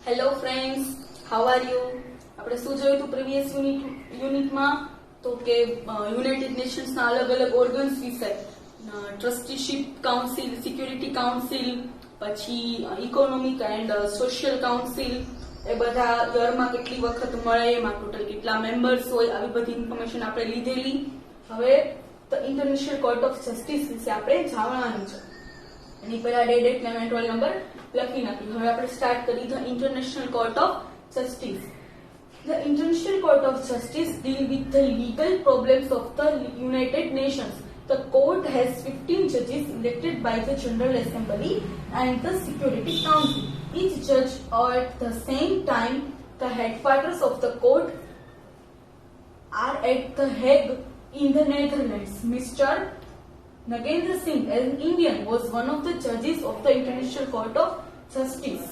Hello friends, how are you? આપણે શું જોયું હતું પ્રીવિયસ યુનિટમાં? તો કે યુનાઇટેડ નેશન્સના અલગ અલગ ઓર્ગન્સ વિશે, ટ્રસ્ટીશિપ કાઉન્સિલ, સિક્યુરિટી કાઉન્સિલ, પછી ઇકોનોમિક એન્ડ સોશિયલ કાઉન્સિલ, એ બધા યરમાં કેટલી વખત મળે, એમાં ટોટલ કેટલા મેમ્બર્સ હોય, આવી બધી ઇન્ફોર્મેશન આપણે લીધેલી. હવે the international court of justice વિશે આપણે જાણવાનું છે. એની પહેલા ડેટ અને રોલ નંબર લખી નાખી. હવે આપણે સ્ટાર્ટ કરી the international court of justice. The International Court of Justice deal with the legal problems of the United Nations. The court has 15 judges elected by the General Assembly and the Security Council. Each judge are at the same time the headquarters of the court are at the Hague in the Netherlands. Mr. Nagendra Singh, an Indian, was one of the judges of the International Court of Justice.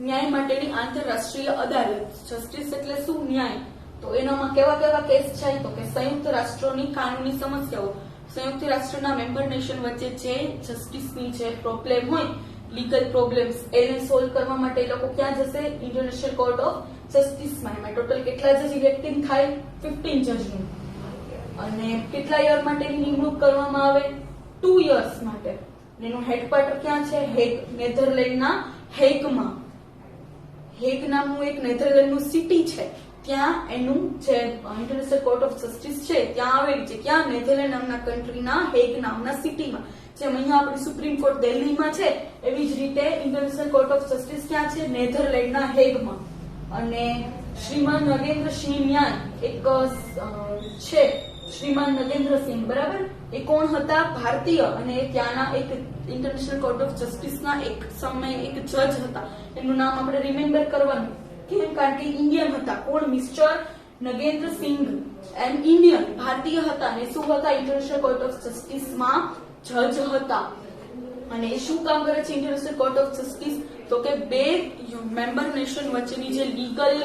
ન્યાય માટેની આંતરરાષ્ટ્રીય અદાલત. Justice એટલે શું? ન્યાય. તો એનામાં કેવા કેવા કેસ છે? તો કે સંયુક્ત રાષ્ટ્રોની કાનૂની સમસ્યાઓ, સંયુક્ત રાષ્ટ્રના મેમ્બર નેશન વચ્ચે જે જસ્ટિસની જે પ્રોબ્લેમ હોય, લીગલ પ્રોબ્લેમ્સ, એને સોલ્વ કરવા માટે એ લોકો ક્યાં જશે? ઇન્ટરનેશનલ કોર્ટ ઓફ જસ્ટિસમાં. એમાં ટોટલ કેટલા જજ ઇલેક્ટિંગ થાય? 15 જજનું. અને કેટલા યર માટેની નિમણૂક કરવામાં આવે? 2 યર્સ માટે. એનું હેડક્વાર્ટર ક્યાં છે? હેગ, નેધરલેન્ડના હેગમાં. હેગ નામનું એક નેધરલેન્ડનું સિટી છે, ત્યાં એનું જે ઇન્ટરનેશનલ કોર્ટ ઓફ જસ્ટિસ છે ત્યાં આવેલી છે. ક્યાં? નેધરલેન્ડ નામના કન્ટ્રીના હેગ નામના સિટીમાં. જેમ અહીંયા આપણી સુપ્રીમ કોર્ટ દિલ્હીમાં છે, એવી જ રીતે ઇન્ટરનેશનલ કોર્ટ ઓફ જસ્ટિસ ક્યાં છે? નેધરલેન્ડના હેગમાં. અને શ્રીમાન નગેન્દ્ર સિંહ ન્યાય એક છે, શ્રીમાન નગેન્દ્ર સિંહ, બરાબર? એ કોણ હતા? ભારતીય. અને ત્યાંના એક ઇન્ટરનેશનલ કોર્ટ ઓફ જસ્ટિસના એક સમય એક જજ હતા. એનું નામ આપણે રિમેમ્બર કરવાનું. કેમ? કારણ કે ઇન્ડિયન હતા. કોણ? મિસ્ટર નગેન્દ્ર સિંહ, એમ ઇન્ડિયન, ભારતીય હતા. અને શું હતા? ઇન્ટરનેશનલ કોર્ટ ઓફ જસ્ટિસમાં જજ હતા. અને એ શું કામ કરે છે ઇન્ટરનેશનલ કોર્ટ ઓફ જસ્ટિસ? તો કે બે મેમ્બર નેશન વચ્ચેની જે લીગલ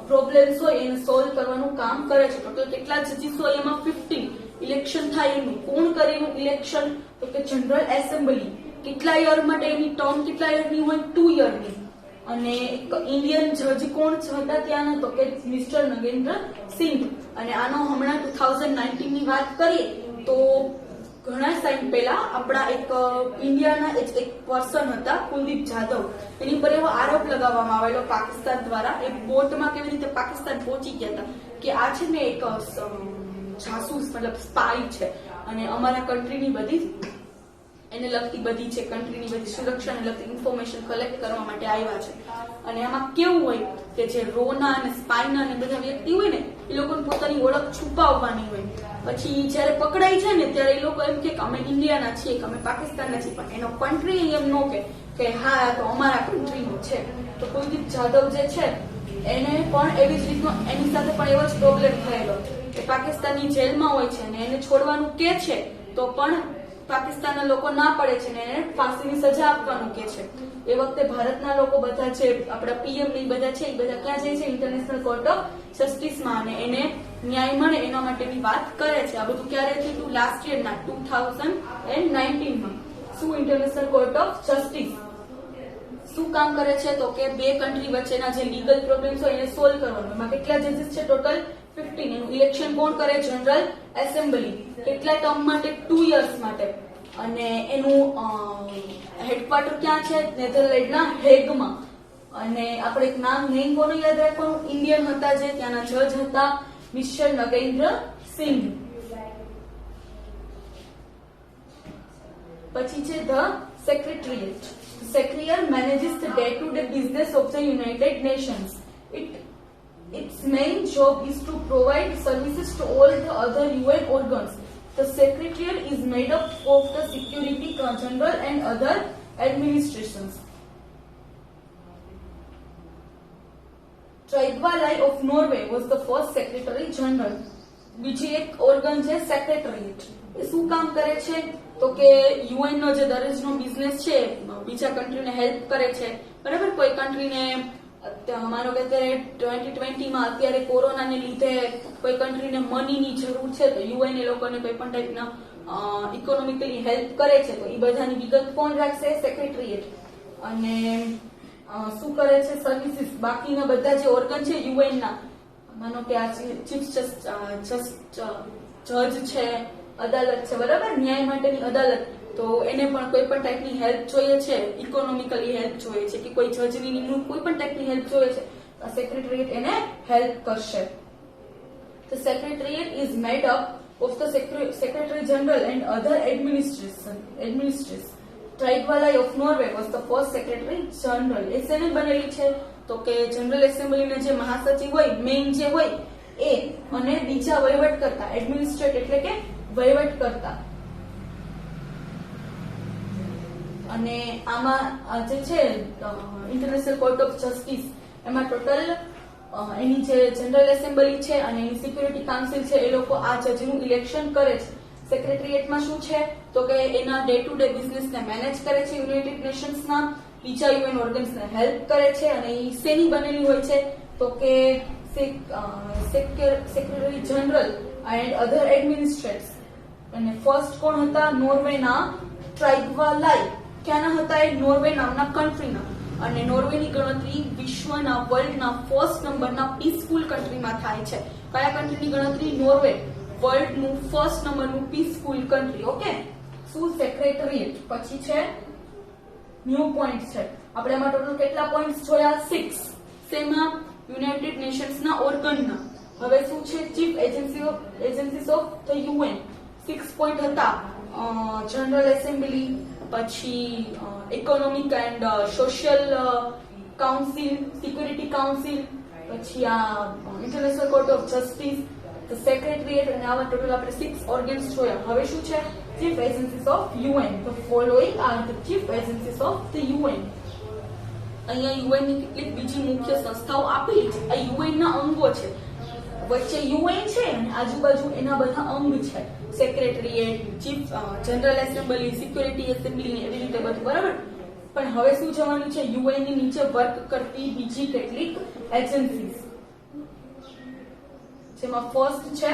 પ્રોબ્લેમ્સ હોય એને સોલ્વ કરવાનું કામ કરે છે. ટોટલ કેટલા જજીસ હોય? એમાં 15. ઇલેક્શન થાય એનું. કોણ કરે એનું ઇલેક્શન? તો કે જનરલ એસેમ્બલી. કેટલા યર માટે એની ટર્મ? કેટલા યરની હોય? 2 યરની. અને એક ઇન્ડિયન જજ કોણ હતા ત્યાંના? તો કે મિસ્ટર નગેન્દ્ર સિંહ. અને આનો હમણાં 2019 ની વાત કરીએ તો ઘણા ટાઈમ પહેલા આપણા એક ઇન્ડિયાના એક પર્સન હતા, કુલદીપ જાધવ. એની પર એવો આરોપ લગાવવામાં આવેલો પાકિસ્તાન દ્વારા. એ બોટમાં કેવી રીતે પાકિસ્તાન પહોંચી ગયા હતા કે આ છે ને એક જાસૂસ, મતલબ સ્પાય છે, અને અમારા કન્ટ્રીની બધી એને લગતી બધી છે, કન્ટ્રીની બધી સુરક્ષાને લગતી ઇન્ફોર્મેશન કલેક્ટ કરવા માટે આવ્યા છે. અને આમાં કેવું હોય કે જે રોના અને સ્પાયના અને બધા વ્યક્તિ હોય ને, એ લોકોને પોતાની ઓળખ છુપાવવાની હોય. પછી જયારે પકડાય છે ને ત્યારે એ લોકો એમ કે અમે ઇન્ડિયાના છીએ, કે અમે પાકિસ્તાનના છીએ, પણ એનો કન્ટ્રી એમ નો કે હા તો અમારા કન્ટ્રીનો છે. તો કુલદીપ જાધવ જે છે એને પણ એવી જ રીતનો એની સાથે પણ એવો જ પ્રોબ્લેમ થયેલો કે પાકિસ્તાનની જેલમાં હોય છે અને એને છોડવાનું કે છે તો પણ પાકિસ્તાનના લોકો ના પડે છે ને એને ફાંસીની સજા આપવાનું કે છે. એ વખતે ભારતના લોકો બધા છે, આપણા પીએમ ની બધા છે, એ બધા ક્યાં જાય છે? ઇન્ટરનેશનલ કોર્ટ ઓફ જસ્ટિસમાં. અને એને ન્યાય મળે એના માટેની વાત કરે છે. આ બધું ક્યારે થયું? લાસ્ટ યરના 2019માં. શું? ઇન્ટરનેશનલ કોર્ટ ઓફ જસ્ટિસ શું કામ કરે છે? તો કે બે કન્ટ્રી વચ્ચેના જે લીગલ પ્રોબ્લેમ્સ હોય એને સોલ્વ કરવાનું. એમાં કેટલા જજીસ છે? ટોટલ 15. એનું ઇલેક્શન કોણ કરે? General assembly. કેટલા ટર્મ માટે? 2 યર્સ માટે. અને એનું હેડક્વાર્ટર ક્યાં છે? નેધરલેન્ડના હેગમાં. અને આપણે એક નામ નેમ કોને યાદ રાખવાનું? ઇન્ડિયન હતા જે ત્યાંના જજ હતા, મિસ્ટર નગેન્દ્ર સિંહ. પછી છે the secretariat. Secretariat manages the day-to-day business of the United Nations. Its main job is to provide services to all the other UN organs. The Secretariat is made up of the Security General and other administrations. Trygve of Norway was the first Secretary General. બીજી એક organ છે secretariat. એ શું કામ કરે છે? તો કે UN નો જે દરરોજનો બિઝનેસ છે, બીજા કન્ટ્રીને હેલ્પ કરે છે, બરાબર? કોઈ કન્ટ્રીને માનો કે અત્યારે 2020માં અત્યારે કોરોનાને લીધે કોઈ કન્ટ્રીને મનીની જરૂર છે તો યુએન એ લોકોને કોઈ પણ ટાઈપના ઇકોનોમિકલી હેલ્પ કરે છે. તો એ બધાની વિગત કોણ રાખશે? સેક્રેટરીએટ. અને શું કરે છે સર્વિસીસ બાકીના બધા જે ઓર્ગન છે યુએન ના, માનો કે આ ચીફ જજ છે, અદાલત છે, બરાબર, ન્યાય માટેની અદાલત, તો એને પણ કોઈ પણ ટાઈપની હેલ્પ જોઈએ છે, ઇકોનોમિકલી હેલ્પ જોઈએ છે કે કોઈ જજની નિમણૂક કોઈ પણ ટાઈપની હેલ્પ જોઈએ છે, આ સેક્રેટરીએટ એને હેલ્પ કરશે. The secretariat is made up of the Secretary General and other administrators. Trygvallai of Norway was the first Secretary General. એ શેને બનેલી છે? તો કે જનરલ એસેમ્બલીના જે મહાસચિવ હોય, મેઇન જે હોય એ, અને બીજા વહીવટકર્તા, એડમિનિસ્ટ્રેટ એટલે કે વહીવટકર્તા. અને આમાં જે છે ઇન્ટરનેશનલ કોર્ટ ઓફ જસ્ટિસ, એમાં ટોટલ એની જે જનરલ એસેમ્બલી છે અને એની સિક્યુરિટી કાઉન્સિલ છે એ લોકો આ જજનું ઇલેક્શન કરે છે. સેક્રેટરીએટમાં શું છે તો કે એના ડે ટુ ડે બિઝનેસને મેનેજ કરે છે, યુનાઇટેડ નેશન્સના બીજા યુએન ઓર્ગન્સને હેલ્પ કરે છે. અને એ શેની બનેલી હોય છે તો કે સેક્રેટરી જનરલ એન્ડ અધર એડમિનિસ્ટ્રેટ્સ. અને ફર્સ્ટ કોણ હતા? નોર્વેના ટ્રાઇગ્વાલાઈ. ક્યાંના હતા એ? નોર્વે નામના કન્ટ્રીના. અને નોર્વેની ગણતરી વિશ્વના વર્લ્ડના ફર્સ્ટ નંબરના પીસફુલ કન્ટ્રીમાં થાય છે. કયા કન્ટ્રીની ગણતરી? નોર્વે, વર્લ્ડનું ફર્સ્ટ નંબરનું પીસફુલ કન્ટ્રી. ઓકે, શું સેક્રેટરીએટ. પછી છે ન્યૂ પોઈન્ટ છે. આપણે એમાં ટોટલ કેટલા પોઈન્ટ્સ જોયા? 6. શેમાં? યુનાઇટેડ નેશન્સના ઓર્ગનના. હવે શું છે? Chief agencies of the UN. 6 point હતા. જનરલ એસેમ્બલી, પછી economic and social council, security council, પછી આ international court of justice, the secretariat, અને આવા ટોટલ આપણે 6 ઓર્ગન્સ જોયા. હવે શું છે? Chief agencies of UN. The following are the chief agencies of the UN. અહીંયા યુએન ની કેટલીક બીજી મુખ્ય સંસ્થાઓ આપેલી છે. આ યુએન ના અંગો છે. વચ્ચે યુએન છે અને આજુબાજુ એના બધા અંગ છે. Secretariat, chief general assembly, security assembly, એવી રીતે બધું, બરાબર. પણ હવે શું જવાનું છે? યુએન ની નીચે વર્ક કરતી બીજી કેટલીક એજન્સીસ, જેમાં ફર્સ્ટ છે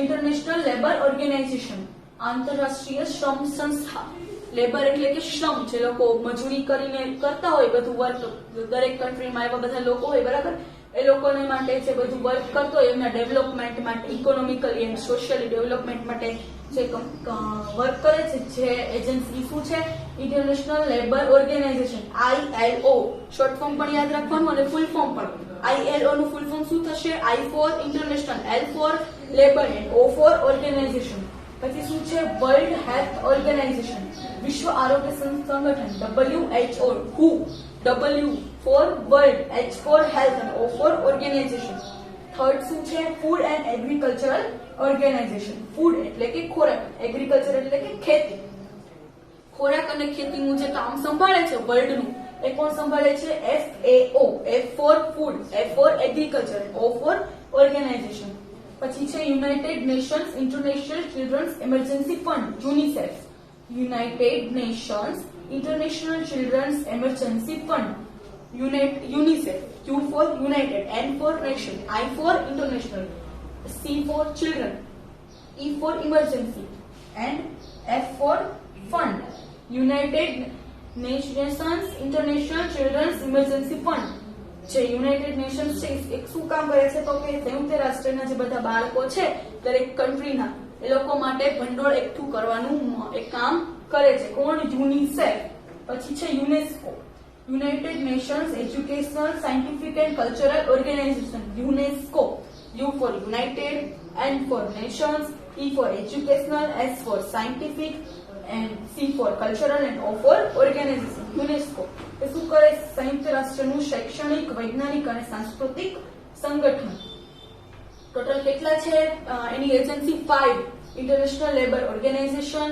ઇન્ટરનેશનલ લેબર ઓર્ગેનાઇઝેશન, આંતરરાષ્ટ્રીય શ્રમ સંસ્થા. લેબર એટલે કે શ્રમ, જે લોકો મજૂરી કરીને કરતા હોય બધું વર્ક, દરેક કન્ટ્રીમાં એવા બધા લોકો હોય, બરાબર. એ લોકોને માટે જે બધું વર્ક કરતો હોય એમના ડેવલપમેન્ટ માટે, ઇકોનોમિકલી એન્ડ સોશિયલી ડેવલપમેન્ટ માટે જે વર્ક કરે છે, જે એજન્સી શું છે? International Labour Organization, ILO. Short form પણ યાદ રાખવાનું અને ફૂલ ફોર્મ પણ. ILO નું ફૂલ ફોર્મ શું થશે? I for International, L for Labour and O for Organization. પછી શું છે? વર્લ્ડ હેલ્થ ઓર્ગેનાઇઝેશન, વિશ્વ આરોગ્ય સંગઠન, WHO. WHO, W for World, H for Health અને O ફોર ઓર્ગેનાઇઝેશન. થર્ડ શું છે? Food and Agricultural Organization. Food એટલે કે ખોરાક, એગ્રીકલ્ચર એટલે કે ખેતી. ખોરાક અને ખેતીનું જે કામ સંભાળે છે વર્લ્ડનું, એ કોણ સંભાળે છે? FAO. F for Food, F for Agriculture, O for Organization. પછી છે United Nations International Children's Emergency Fund, UNICEF. United Nations International Children's Emergency Fund, UNICEF. U for United, N for Nation, I for International, C for Children, E for Emergency, and F for Fund. United Nations International Children's Emergency Fund. જે United Nations છે એક શું કામ કરે છે તો કે સંયુક્ત રાષ્ટ્રના જે બધા બાળકો છે દરેક કન્ટ્રીના, એ લોકો માટે ભંડોળ એકઠું કરવાનું એક કામ કરે છે. કોણ? યુનિસેફ. પછી છે UNESCO, United Nations Educational Scientific and Cultural Organization, UNESCO. U for United, N for Nations, E for Educational, S for Scientific, and C for Cultural and O for Organization. UNESCO એ શું કરે? સંયુક્ત રાષ્ટ્રનું શૈક્ષણિક, વૈજ્ઞાનિક અને સાંસ્કૃતિક સંગઠન. ટોટલ કેટલા છે એની એજન્સી? 5. ઇન્ટરનેશનલ લેબર ઓર્ગેનાઇઝેશન,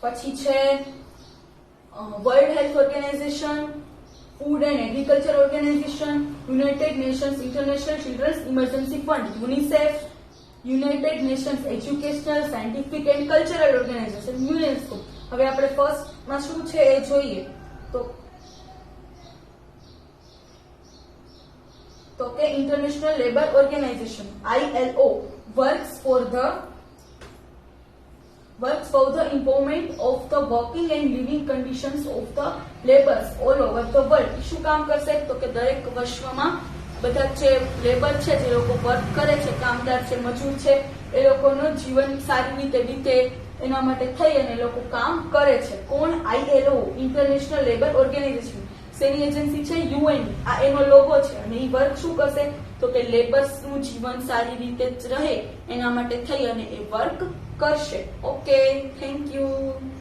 પછી છે World Health Organization, Food and Agriculture Organization, United Nations International Children's Emergency Fund, UNICEF, United Nations Educational Scientific and Cultural Organization, UNESCO. હવે આપણે ફર્સ્ટમાં શું છે એ જોઈએ તો કે International Labour Organization, ILO, works for the works for the improvement of the working and living conditions of the laborers all over the world. શું કામ કરશે? તો કે દરેક વિશ્વમાં બધા જે લેબર છે, જે લોકો વર્ક કરે છે, કામદાર છે, મજૂર છે, એ લોકોનું જીવન સારી રીતે વીતે એના માટે થઈ અને એ લોકો કામ કરે છે. કોણ? ILO, International Labour Organization. શેની એજન્સી છે? UN. આ એનો લોગો છે અને એ વર્ક શું કરશે? તો કે લેબર્સનું જીવન સારી રીતે જ રહે એના માટે થઈ અને એ વર્ક કરશે. Okay, thank you.